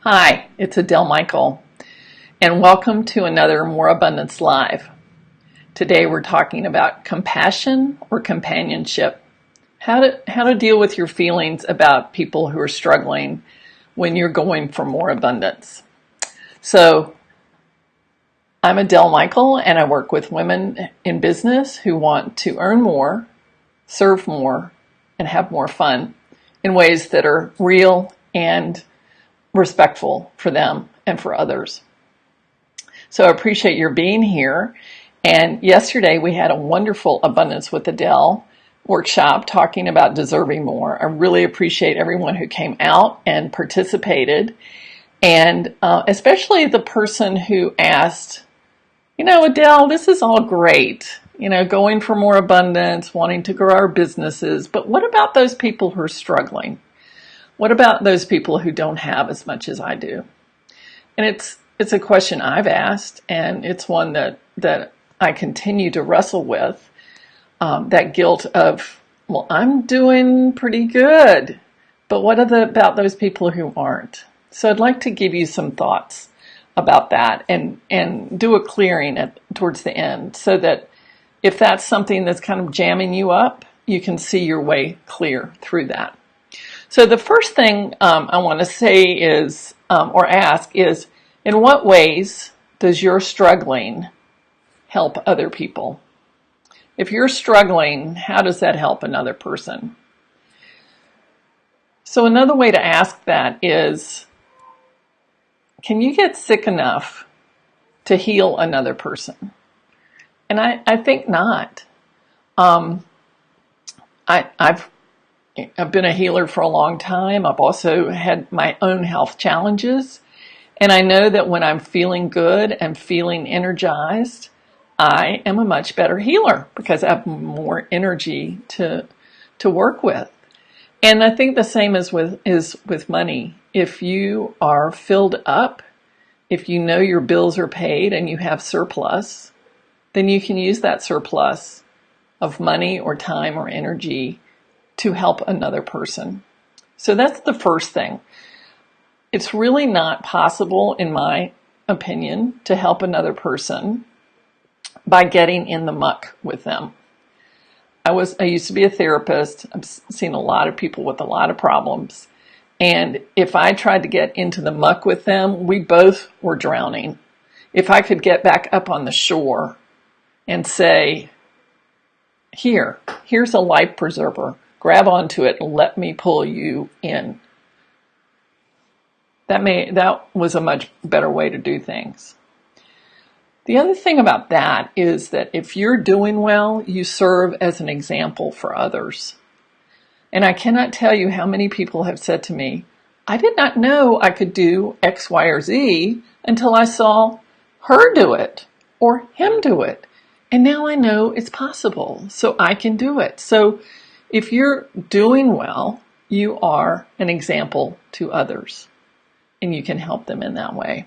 Hi, it's Adele Michael, and welcome to another More Abundance Live. Today we're talking about compassion or companionship. How to deal with your feelings about people who are struggling when you're going for more abundance. So, I'm Adele Michael, and I work with women in business who want to earn more, serve more, and have more fun in ways that are real and respectful for them and for others. So I appreciate your being here. And yesterday we had a wonderful Abundance with Adele workshop talking about deserving more. I really appreciate everyone who came out and participated, and especially the person who asked, Adele, this is all great, going for more abundance, wanting to grow our businesses, but what about those people who are struggling? What about those people who don't have as much as I do? And it's a question I've asked, and it's one that I continue to wrestle with, that guilt of, well, I'm doing pretty good, but what about those people who aren't? So I'd like to give you some thoughts about that and do a clearing towards the end, so that if that's something that's kind of jamming you up, you can see your way clear through that. So the first thing I want to say is, or ask is, in what ways does your struggling help other people? If you're struggling, how does that help another person? So another way to ask that is, can you get sick enough to heal another person? And I think not. I've been a healer for a long time. I've also had my own health challenges. And I know that when I'm feeling good and feeling energized, I am a much better healer because I have more energy to work with. And I think the same is with money. If you are filled up, if you know your bills are paid and you have surplus, then you can use that surplus of money or time or energy to help another person. So that's the first thing. It's really not possible, in my opinion, to help another person by getting in the muck with them. I used to be a therapist. I've seen a lot of people with a lot of problems. And if I tried to get into the muck with them, we both were drowning. If I could get back up on the shore and say, here's a life preserver, grab onto it and let me pull you in. That was a much better way to do things. The other thing about that is that if you're doing well, you serve as an example for others. And I cannot tell you how many people have said to me, I did not know I could do X, Y, or Z until I saw her do it or him do it. And now I know it's possible, so I can do it. So if you're doing well, you are an example to others, and you can help them in that way.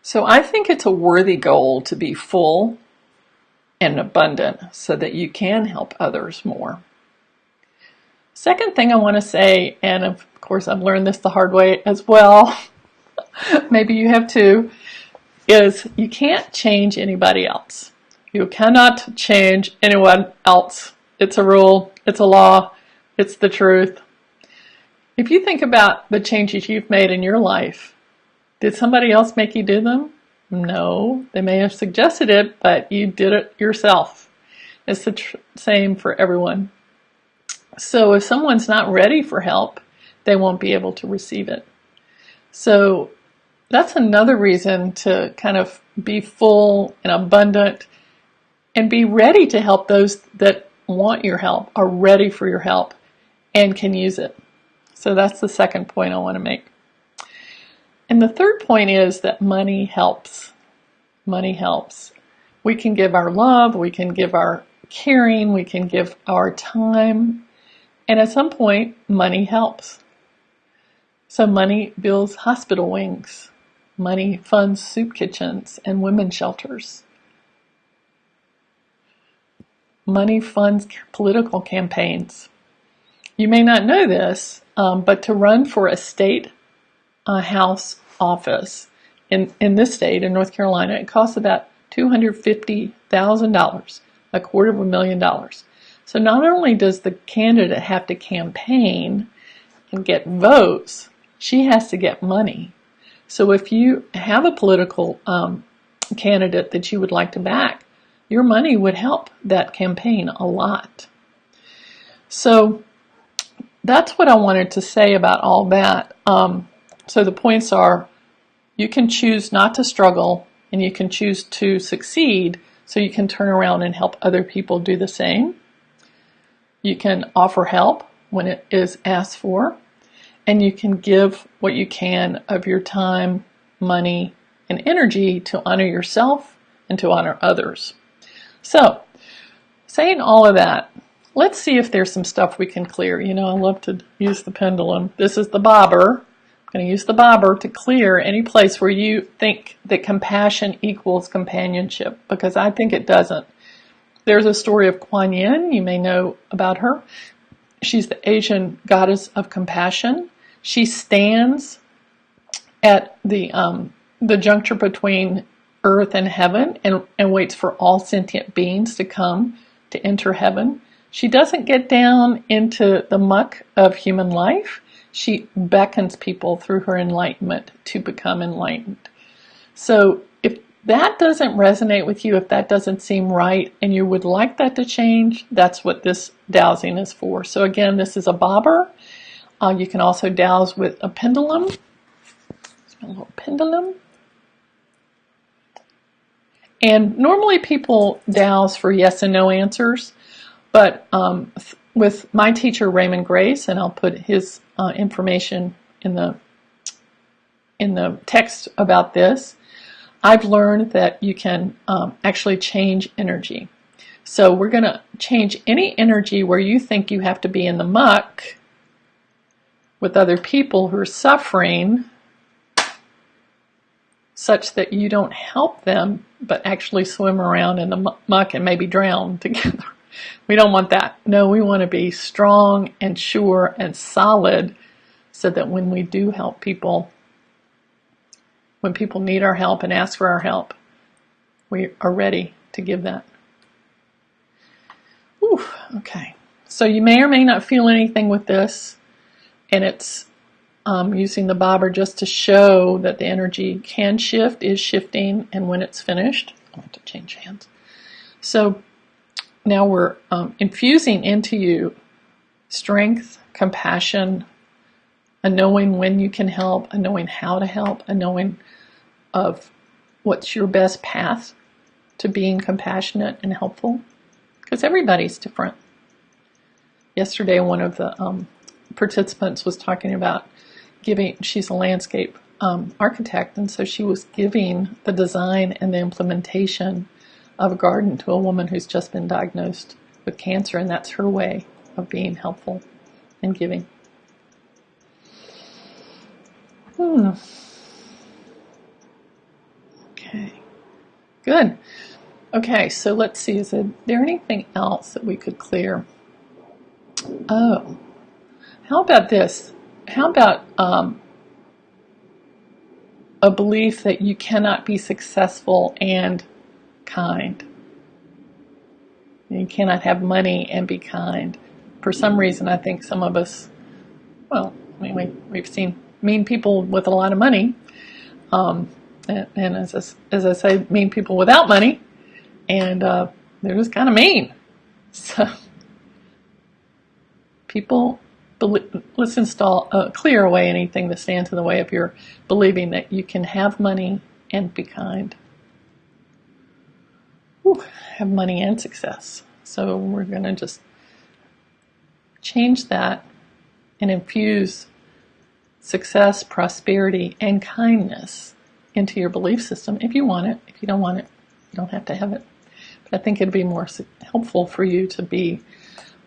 So I think it's a worthy goal to be full and abundant so that you can help others more. Second thing I want to say, and of course I've learned this the hard way as well, maybe you have too, is you can't change anybody else. You cannot change anyone else. It's a rule, it's a law, it's the truth. If you think about the changes you've made in your life, did somebody else make you do them? No, they may have suggested it, but you did it yourself. It's the same for everyone. So if someone's not ready for help, they won't be able to receive it. So that's another reason to kind of be full and abundant and be ready to help those that want your help, are ready for your help, and can use it. So that's the second point I want to make. And the third point is that money helps. Money helps. We can give our love, we can give our caring, we can give our time, and at some point, money helps. So money builds hospital wings. Money funds soup kitchens and women's shelters. Money funds political campaigns. You may not know this, but to run for a state house office in this state, in North Carolina, it costs about $250,000, $250,000. So not only does the candidate have to campaign and get votes, she has to get money. So if you have a political candidate that you would like to back, your money would help that campaign a lot. So that's what I wanted to say about all that. So the points are, you can choose not to struggle, and you can choose to succeed, so you can turn around and help other people do the same. You can offer help when it is asked for, and you can give what you can of your time, money, and energy to honor yourself and to honor others. So, saying all of that, let's see if there's some stuff we can clear. You know, I love to use the pendulum. This is the bobber. I'm going to use the bobber to clear any place where you think that compassion equals companionship, because I think it doesn't. There's a story of Kuan Yin. You may know about her. She's the Asian goddess of compassion. She stands at the juncture between earth and heaven and waits for all sentient beings to come to enter heaven. She doesn't get down into the muck of human life. She beckons people through her enlightenment to become enlightened. So if that doesn't resonate with you, if that doesn't seem right, and you would like that to change, that's what this dowsing is for. So again, this is a bobber. You can also douse with a pendulum. A little pendulum. And normally people douse for yes and no answers, but with my teacher Raymond Grace, and I'll put his information in the text about this, I've learned that you can actually change energy. So we're going to change any energy where you think you have to be in the muck with other people who are suffering, such that you don't help them, but actually swim around in the muck and maybe drown together. We don't want that. No, we want to be strong and sure and solid, so that when we do help people, when people need our help and ask for our help, we are ready to give that. Whew, okay. So you may or may not feel anything with this, and it's using the bobber just to show that the energy can shift, is shifting, and when it's finished, I want to change hands. So now we're infusing into you strength, compassion, a knowing when you can help, a knowing how to help, a knowing of what's your best path to being compassionate and helpful, because everybody's different. Yesterday, one of the participants was talking about giving, she's a landscape architect, and so she was giving the design and the implementation of a garden to a woman who's just been diagnosed with cancer, and that's her way of being helpful and giving. Okay, good. Okay, so let's see, is there anything else that we could clear? Oh, how about this? How about a belief that you cannot be successful and kind? You cannot have money and be kind. For some reason, I think some of us, well, I mean, we've seen mean people with a lot of money, and as I say, mean people without money, and they're just kind of mean. So people, let's clear away anything that stands in the way of your believing that you can have money and be kind. Have money and success. So we're going to just change that and infuse success, prosperity, and kindness into your belief system if you want it. If you don't want it, you don't have to have it. But I think it'd be more helpful for you to be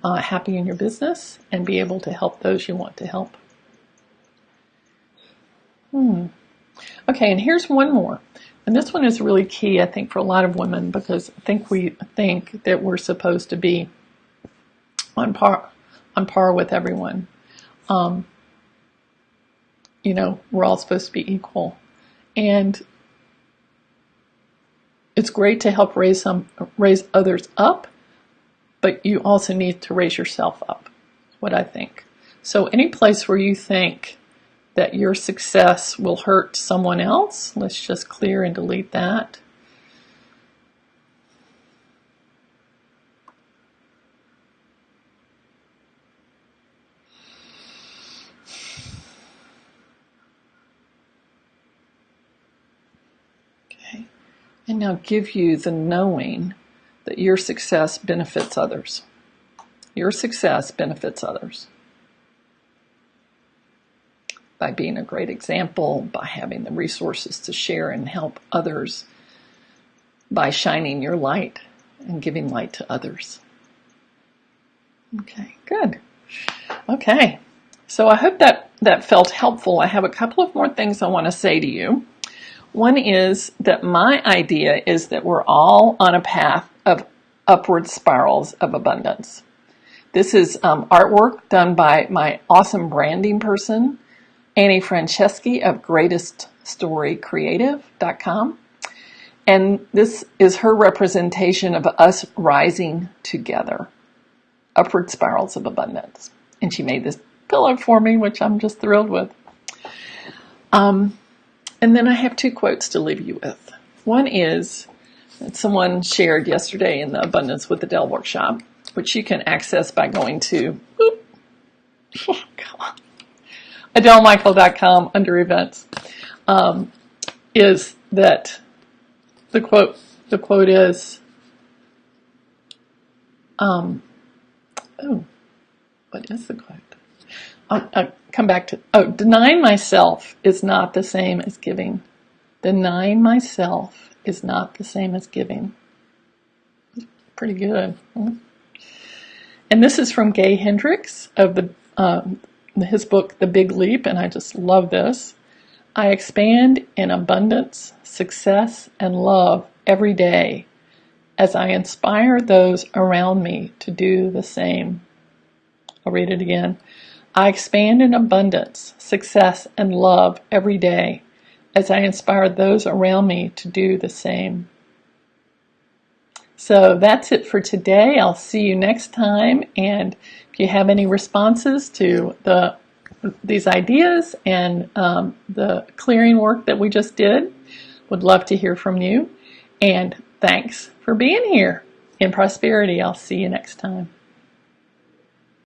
happy in your business and be able to help those you want to help. Okay, and here's one more. And this one is really key, I think, for a lot of women, because I think we think that we're supposed to be on par with everyone. we're all supposed to be equal. And it's great to help raise others up, but you also need to raise yourself up, is what I think. So any place where you think that your success will hurt someone else, let's just clear and delete that. Okay. And now give you the knowing that your success benefits others. Your success benefits others. By being a great example, by having the resources to share and help others, by shining your light and giving light to others. Okay, good. Okay, so I hope that felt helpful. I have a couple of more things I want to say to you. One is that my idea is that we're all on a path of upward spirals of abundance. This is artwork done by my awesome branding person, Annie Franceschi of greateststorycreative.com. And this is her representation of us rising together. Upward spirals of abundance. And she made this pillow for me, which I'm just thrilled with. And then I have two quotes to leave you with. One is that someone shared yesterday in the Abundance with Adele workshop, which you can access by going to AdeleMichael.com under events, is that the quote is, what is the quote? I'll come back to, denying myself is not the same as giving. Denying myself is not the same as giving. Pretty good. And this is from Gay Hendricks of his book, The Big Leap, and I just love this. I expand in abundance, success, and love every day as I inspire those around me to do the same. I'll read it again. I expand in abundance, success, and love every day as I inspire those around me to do the same. So that's it for today. I'll see you next time. And if you have any responses to these ideas and the clearing work that we just did, would love to hear from you. And thanks for being here in Prosperity. I'll see you next time.